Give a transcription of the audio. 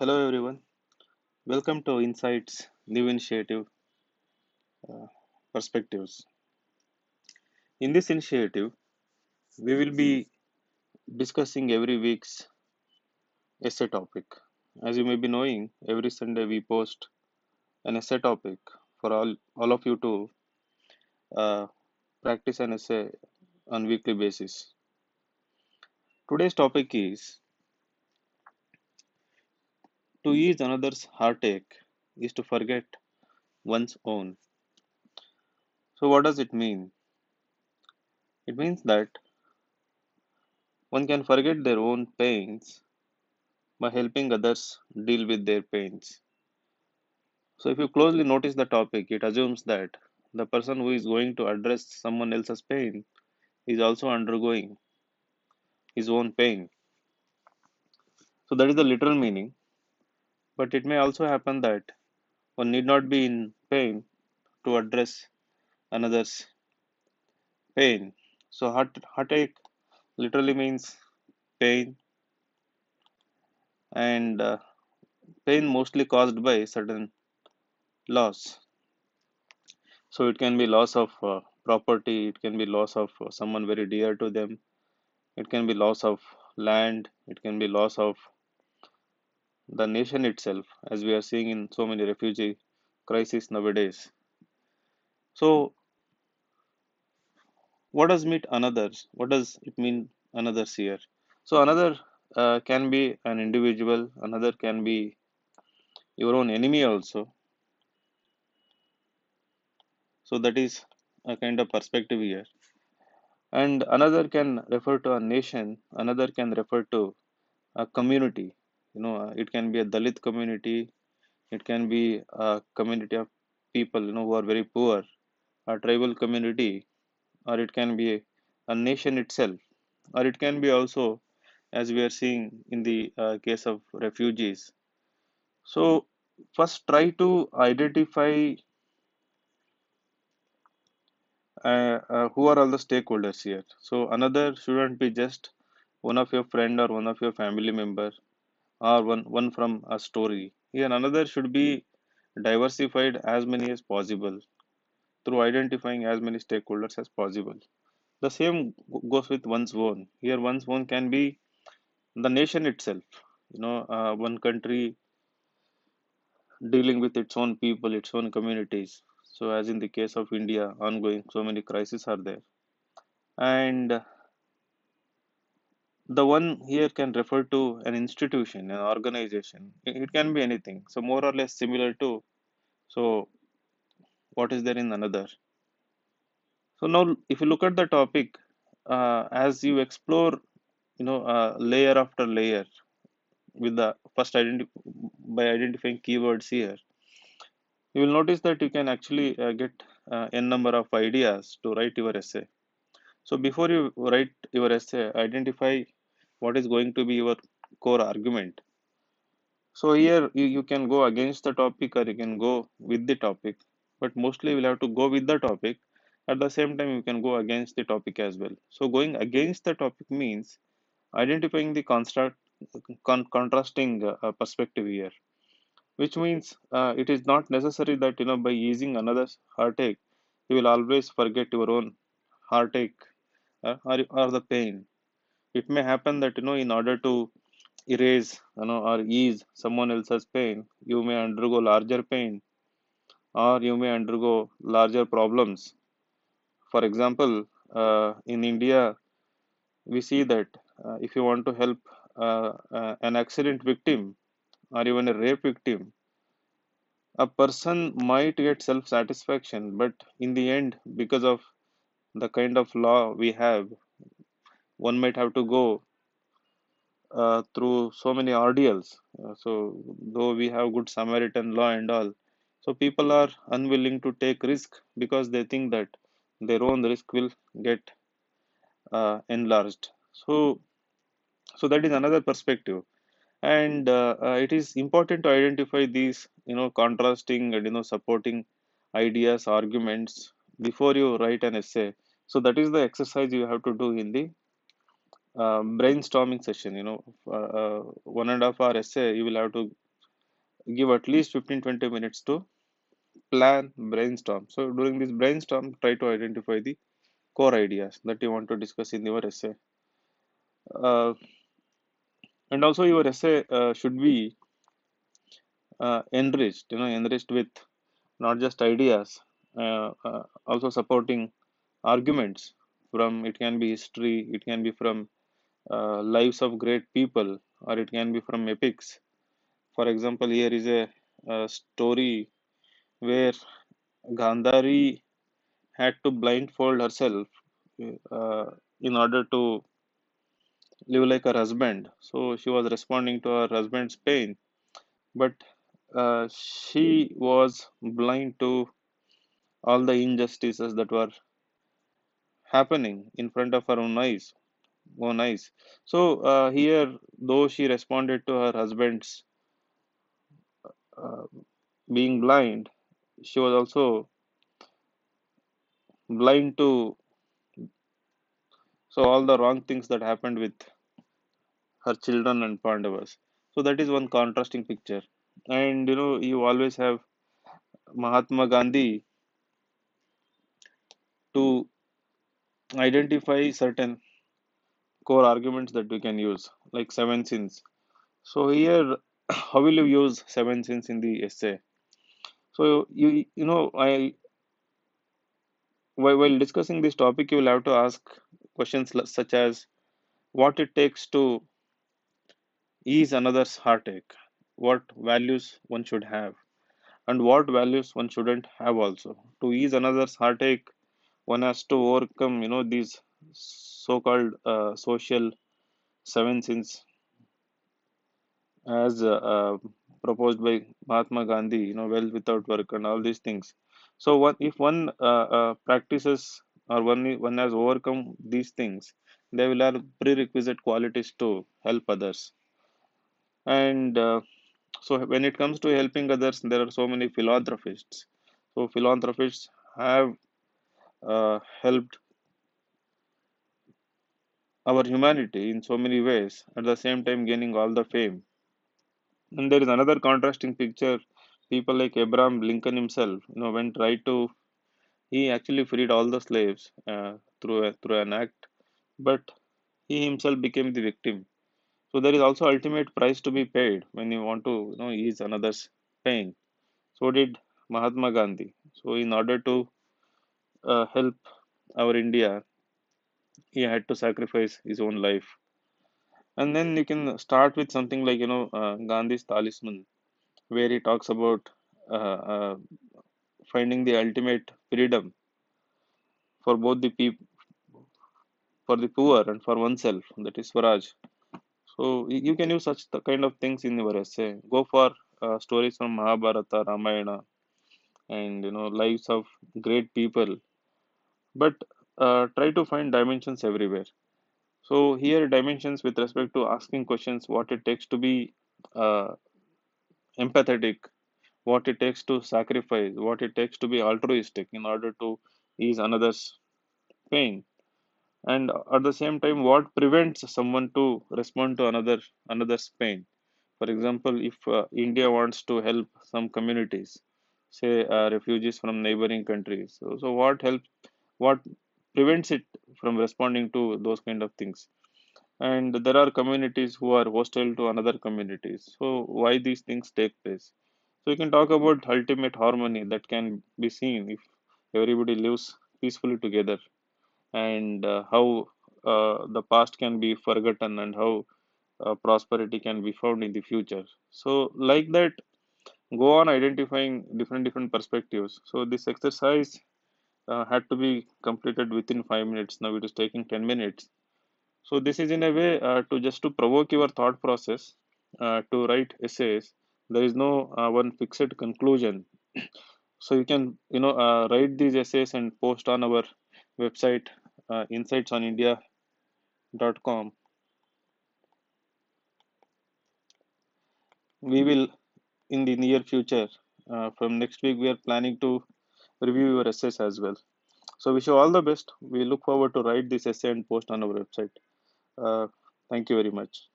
Hello everyone. Welcome to Insights New Initiative uh, Perspectives. In this initiative, we will be discussing every week's essay topic. As you may be knowing, every Sunday we post an essay topic for all of you to uh, practice an essay on weekly basis. Today's topic is to ease another's heartache is to forget one's own. So what does it mean? It means that one can forget their own pains by helping others deal with their pains. So, if you closely notice the topic, it assumes that the person who is going to address someone else's pain is also undergoing his own pain. So, that is the literal meaning, but it may also happen that one need not be in pain to address another's pain. So, heartache literally means pain, and pain mostly caused by certain loss. So, it can be loss of property, it can be loss of someone very dear to them. It can be loss of land, it can be loss of the nation itself, as we are seeing in so many refugee crises nowadays. So, what does mean another's? What does it mean another's here? So, another can be an individual, another can be your own enemy also. So, that is a kind of perspective here. And another can refer to a nation, another can refer to a community. It can be a Dalit community, it can be a community of people, who are very poor, a tribal community, or it can be a nation itself, or it can be also, as we are seeing in the case of refugees. So, first try to identify who are all the stakeholders here. So, another shouldn't be just one of your friend or one of your family member or one from a story. Here, another should be diversified as many as possible through identifying as many stakeholders as possible. The same goes with one's own. Here, one's own can be the nation itself. One country dealing with its own people, its own communities. So, as in the case of India, ongoing, so many crises are there. And the one here can refer to an institution, an organization. It can be anything. So, more or less similar to. So, what is there in another? So, now if you look at the topic, as you explore, layer after layer with the first by identifying keywords here, you will notice that you can actually get n number of ideas to write your essay. So before you write your essay, identify what is going to be your core argument. So here you can go against the topic or you can go with the topic, but mostly you will have to go with the topic. At the same time, you can go against the topic as well. So going against the topic means identifying the contrasting perspective here, which means it is not necessary that by easing another's heartache you will always forget your own heartache, or the pain. It may happen that in order to erase or ease someone else's pain, you may undergo larger pain or you may undergo larger problems. For example, in India we see that if you want to help an accident victim or even a rape victim, a person might get self satisfaction, but in the end, because of the kind of law we have, one might have to go through so many ordeals. So, though we have good Samaritan law and all, so people are unwilling to take risk because they think that their own risk will get enlarged. So that is another perspective, and it is important to identify these, contrasting and supporting ideas, arguments before you write an essay. So that is the exercise you have to do in the brainstorming session. 1.5 hour essay you will have to give at least 15-20 minutes to plan, brainstorm. So during this brainstorm, try to identify the core ideas that you want to discuss in your essay. Uh, and also your essay should be enriched, enriched with not just ideas, also supporting arguments from, it can be history, it can be from lives of great people, or it can be from epics. For example, here is a story where Gandhari had to blindfold herself uh, in order to live like her husband. So she was responding to her husband's pain, but she was blind to all the injustices that were happening in front of her own eyes. Own eyes. So here, though she responded to her husband's uh, being blind, she was also blind to all the wrong things that happened with her children and Pandavas. So that is one contrasting picture. And you always have Mahatma Gandhi to identify certain core arguments that we can use, like seven sins. So here, how will you use seven sins in the essay? So while discussing this topic, you will have to ask questions such as what it takes to ease another's heartache, what values one should have, and what values one shouldn't have also. To ease another's heartache, one has to overcome, these so-called social seven sins as proposed by Mahatma Gandhi, wealth without work and all these things. So if one practices, or one has overcome these things, they will have prerequisite qualities to help others. And so when it comes to helping others, there are so many philanthropists. So philanthropists have helped our humanity in so many ways, at the same time gaining all the fame. And there is another contrasting picture. People like Abraham Lincoln himself, went right to, he actually freed all the slaves through an act, but he himself became the victim. So there is also ultimate price to be paid when you want to, ease another's pain. So did Mahatma Gandhi. So in order to help our India, he had to sacrifice his own life. And then you can start with something like, Gandhi's talisman, where he talks about finding the ultimate freedom for both the people, for the poor and for oneself. That is Swaraj. So you can use such the kind of things in your essay. Go for stories from Mahabharata, Ramayana, and lives of great people, but try to find dimensions everywhere. So here dimensions with respect to asking questions, what it takes to be uh, empathetic, what it takes to sacrifice, what it takes to be altruistic in order to ease another's pain, and at the same time, what prevents someone to respond to another's pain. For example, if India wants to help some communities, say refugees from neighboring countries, so what prevents it from responding to those kind of things? And there are communities who are hostile to another communities, so why these things take place? So you can talk about ultimate harmony that can be seen if everybody lives peacefully together, and how the past can be forgotten, and how prosperity can be found in the future. So like that, go on identifying different perspectives. So this exercise had to be completed within 5 minutes. Now it is taking 10 minutes. So this is in a way to just to provoke your thought process to write essays. There is no one fixed conclusion. So you can write these essays and post on our website, insightsonindia.com. We will, in the near future, from next week, we are planning to review your essays as well. So wish you all the best. We look forward to write this essay and post on our website. Uh, Thank you very much.